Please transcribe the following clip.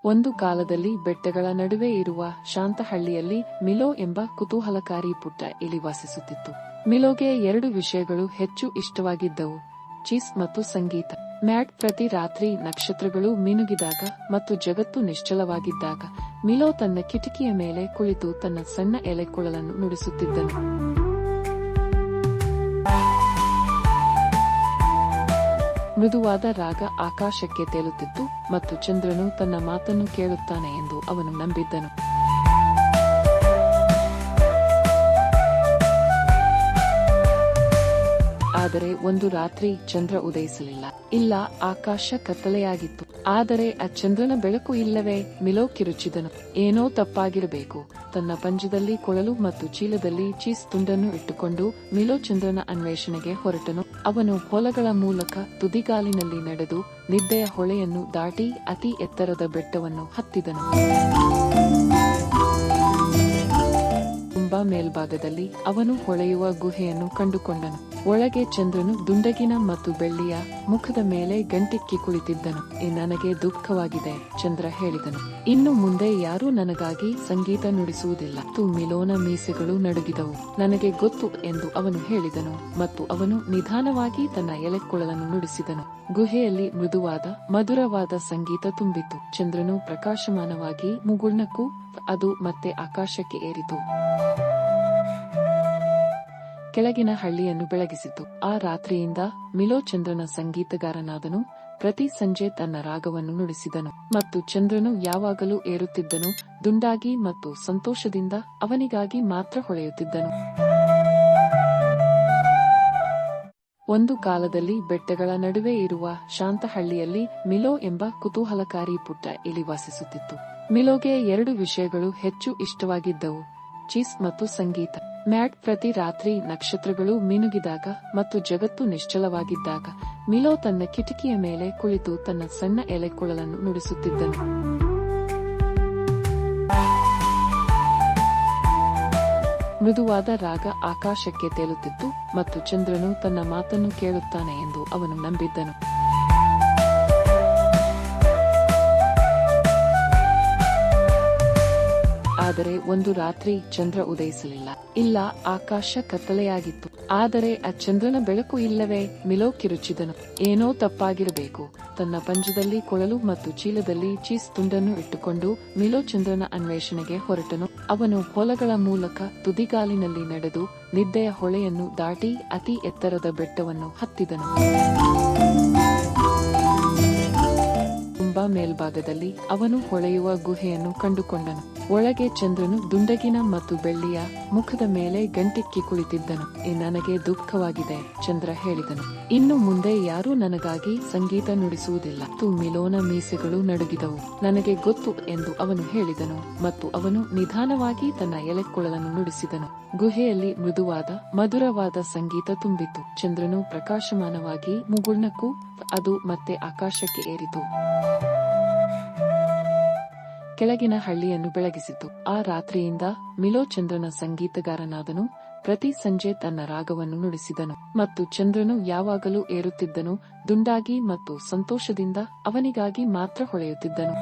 ಒಂದು ಕಾಲದಲ್ಲಿ ಬೆಟ್ಟಗಳ ನಡುವೆ ಇರುವ ಶಾಂತ ಹಳ್ಳಿಯಲ್ಲಿ ಮಿಲೋ ಎಂಬ ಕುತೂಹಲಕಾರಿ ಪುಟ್ಟ ಇಲಿ ವಾಸಿಸುತ್ತಿತ್ತು. ಮಿಲೋಗೆ 2 ವಿಷಯಗಳು ಹೆಚ್ಚು ಇಷ್ಟವಾಗಿದ್ದವು: ಚೀಸ್ ಮತ್ತು ಸಂಗೀತ. ಮ್ಯಾಟ್ ಪ್ರತಿ ರಾತ್ರಿ ನಕ್ಷತ್ರಗಳು ಮಿನುಗಿದಾಗ ಮತ್ತು ಜಗತ್ತು ನಿಶ್ಚಲವಾಗಿದ್ದಾಗ ಮಿಲೋ ತನ್ನ ಕಿಟಕಿಯ ಮೇಲೆ ಕುಳಿತು ತನ್ನ ಸಣ್ಣ ಎಲೆಕೊಳಲನ್ನು ನುಡಿಸುತ್ತಿದ್ದನು. ಮೃದುವಾದ ರಾಗ ಆಕಾಶಕ್ಕೆ ತೇಲುತ್ತಿತ್ತು ಮತ್ತು ಚಂದ್ರನು ತನ್ನ ಮಾತನ್ನು ಕೇಳುತ್ತಾನೆ ಎಂದು ಅವನು ನಂಬಿದ್ದನು. ಆದರೆ ಒಂದು ರಾತ್ರಿ ಚಂದ್ರ ಉದಯಿಸಲಿಲ್ಲ. ಇಲ್ಲ, ಆಕಾಶ ಕತ್ತಲೆಯಾಗಿತ್ತು. ಆದರೆ ಆ ಚಂದ್ರನ ಬೆಳಕು ಇಲ್ಲವೇ? ಮಿಲೋ ಕಿರುಚಿದನು. ಏನೋ ತಪ್ಪಾಗಿರಬೇಕು. ತನ್ನ ಪಂಜದಲ್ಲಿ ಕೊಳಲು ಮತ್ತು ಚೀಲದಲ್ಲಿ ಚೀಸ್ ತುಂಡನ್ನು ಇಟ್ಟುಕೊಂಡು ಮಿಲೋ ಚಂದ್ರನ ಅನ್ವೇಷಣೆಗೆ ಹೊರಟನು. ಅವನು ಹೊಲಗಳ ಮೂಲಕ ತುದಿಗಾಲಿನಲ್ಲಿ ನಡೆದು ನಿದ್ದೆಯ ಹೊಳೆಯನ್ನು ದಾಟಿ ಅತಿ ಎತ್ತರದ ಬೆಟ್ಟವನ್ನು ಹತ್ತಿದನು. ತುಂಬಾ ಮೇಲ್ಭಾಗದಲ್ಲಿ ಅವನು ಹೊಳೆಯುವ ಗುಹೆಯನ್ನು ಕಂಡುಕೊಂಡನು. ಒಳಗೆ ಚಂದ್ರನು ದುಂಡಗಿನ ಮತ್ತು ಬೆಳ್ಳಿಯ ಮುಖದ ಮೇಲೆ ಗಂಟಿಕ್ಕಿ ಕುಳಿತಿದ್ದನು. ನನಗೆ ದುಃಖವಾಗಿದೆ, ಚಂದ್ರ ಹೇಳಿದನು. ಇನ್ನು ಮುಂದೆ ಯಾರೂ ನನಗಾಗಿ ಸಂಗೀತ ನುಡಿಸುವುದಿಲ್ಲ. ಮಿಲೋನ ಮೀಸೆಗಳು ನಡುಗಿದವು. ನನಗೆ ಗೊತ್ತು ಎಂದು ಅವನು ಹೇಳಿದನು ಮತ್ತು ಅವನು ನಿಧಾನವಾಗಿ ತನ್ನ ಎಲೆಕೊಳಲನ್ನು ನುಡಿಸಿದನು. ಗುಹೆಯಲ್ಲಿ ಮೃದುವಾದ ಮಧುರವಾದ ಸಂಗೀತ ತುಂಬಿತ್ತು. ಚಂದ್ರನು ಪ್ರಕಾಶಮಾನವಾಗಿ ಮುಗುಳ್ನಕ್ಕೂ ಅದು ಮತ್ತೆ ಆಕಾಶಕ್ಕೆ ಏರಿತು. ಕೆಳಗಿನ ಹಳ್ಳಿಯನ್ನು ಬೆಳಗಿಸಿತು. ಆ ರಾತ್ರಿಯಿಂದ ಮಿಲೋ ಚಂದ್ರನ ಸಂಗೀತಗಾರನಾದನು. ಪ್ರತಿ ಸಂಜೆ ತನ್ನ ರಾಗವನ್ನು ನುಡಿಸಿದನು ಮತ್ತು ಚಂದ್ರನು ಯಾವಾಗಲೂ ಏರುತ್ತಿದ್ದನು, ದುಂಡಾಗಿ ಮತ್ತು ಸಂತೋಷದಿಂದ ಅವನಿಗಾಗಿ ಮಾತ್ರ ಹೊಳೆಯುತ್ತಿದ್ದನು. ಒಂದು ಕಾಲದಲ್ಲಿ ಬೆಟ್ಟಗಳ ನಡುವೆ ಇರುವ ಶಾಂತ ಹಳ್ಳಿಯಲ್ಲಿ ಮಿಲೋ ಎಂಬ ಕುತೂಹಲಕಾರಿ ಪುಟ್ಟ ಇಲಿ ವಾಸಿಸುತ್ತಿತ್ತು. ಮಿಲೋಗೆ 2 ವಿಷಯಗಳು ಹೆಚ್ಚು ಇಷ್ಟವಾಗಿದ್ದವು: ಚೀಸ್ ಮತ್ತು ಸಂಗೀತ. ಮ್ಯಾಟ್ ಪ್ರತಿ ರಾತ್ರಿ ನಕ್ಷತ್ರಗಳು ಮಿನುಗಿದಾಗ ಮತ್ತು ಜಗತ್ತು ನಿಶ್ಚಲವಾಗಿದ್ದಾಗ ಮಿಲೋ ತನ್ನ ಕಿಟಕಿಯ ಮೇಲೆ ಕುಳಿತು ತನ್ನ ಸಣ್ಣ ಎಲೆಕೊಳಲನ್ನು ನುಡಿಸುತ್ತಿದ್ದನು. ಮೃದುವಾದ ರಾಗ ಆಕಾಶಕ್ಕೆ ತೇಲುತ್ತಿತ್ತು ಮತ್ತು ಚಂದ್ರನು ತನ್ನ ಮಾತನ್ನು ಕೇಳುತ್ತಾನೆ ಎಂದು ಅವನು ನಂಬಿದ್ದನು. ಆದರೆ ಒಂದು ರಾತ್ರಿ ಚಂದ್ರ ಉದಯಿಸಲಿಲ್ಲ. ಇಲ್ಲ, ಆಕಾಶ ಕತ್ತಲೆಯಾಗಿತ್ತು. ಆದರೆ ಆ ಚಂದ್ರನ ಬೆಳಕು ಇಲ್ಲವೇ? ಮಿಲೋ ಕಿರುಚಿದನು. ಏನೋ ತಪ್ಪಾಗಿರಬೇಕು. ತನ್ನ ಪಂಜದಲ್ಲಿ ಕೊಳಲು ಮತ್ತು ಚೀಲದಲ್ಲಿ ಚೀಸ್ ತುಂಡನ್ನು ಇಟ್ಟುಕೊಂಡು ಮಿಲೋ ಚಂದ್ರನ ಅನ್ವೇಷಣೆಗೆ ಹೊರಟನು. ಅವನು ಹೊಲಗಳ ಮೂಲಕ ತುದಿಗಾಲಿನಲ್ಲಿ ನಡೆದು ನಿದ್ದೆಯ ಹೊಳೆಯನ್ನು ದಾಟಿ ಅತಿ ಎತ್ತರದ ಬೆಟ್ಟವನ್ನು ಹತ್ತಿದನು. ತುಂಬಾ ಮೇಲ್ಭಾಗದಲ್ಲಿ ಅವನು ಹೊಳೆಯುವ ಗುಹೆಯನ್ನು ಕಂಡುಕೊಂಡನು. ಒಳಗೆ ಚಂದ್ರನು ದುಂಡಗಿನ ಮತ್ತು ಬೆಳ್ಳಿಯ ಮುಖದ ಮೇಲೆ ಗಂಟಿಕ್ಕಿ ಕುಳಿತಿದ್ದನು. ನನಗೆ ದುಃಖವಾಗಿದೆ, ಚಂದ್ರ ಹೇಳಿದನು. ಇನ್ನು ಮುಂದೆ ಯಾರೂ ನನಗಾಗಿ ಸಂಗೀತ ನುಡಿಸುವುದಿಲ್ಲ. ಮಿಲೋನ ಮೀಸೆಗಳು ನಡುಗಿದವು. ನನಗೆ ಗೊತ್ತು ಎಂದು ಅವನು ಹೇಳಿದನು ಮತ್ತು ಅವನು ನಿಧಾನವಾಗಿ ತನ್ನ ಎಲೆಕೊಳಲನ್ನು ನುಡಿಸಿದನು. ಗುಹೆಯಲ್ಲಿ ಮೃದುವಾದ ಮಧುರವಾದ ಸಂಗೀತ ತುಂಬಿತ್ತು. ಚಂದ್ರನು ಪ್ರಕಾಶಮಾನವಾಗಿ ಮುಗುಳ್ನಕ್ಕೂ ಅದು ಮತ್ತೆ ಆಕಾಶಕ್ಕೆ ಏರಿತು. ಕೆಳಗಿನ ಹಳ್ಳಿಯನ್ನು ಬೆಳಗಿಸಿತು. ಆ ರಾತ್ರಿಯಿಂದ ಮಿಲೋ ಚಂದ್ರನ ಸಂಗೀತಗಾರನಾದನು. ಪ್ರತಿ ಸಂಜೆ ತನ್ನ ರಾಗವನ್ನು ನುಡಿಸಿದನು ಮತ್ತು ಚಂದ್ರನು ಯಾವಾಗಲೂ ಏರುತ್ತಿದ್ದನು, ದುಂಡಾಗಿ ಮತ್ತು ಸಂತೋಷದಿಂದ ಅವನಿಗಾಗಿ ಮಾತ್ರ ಹೊಳೆಯುತ್ತಿದ್ದನು.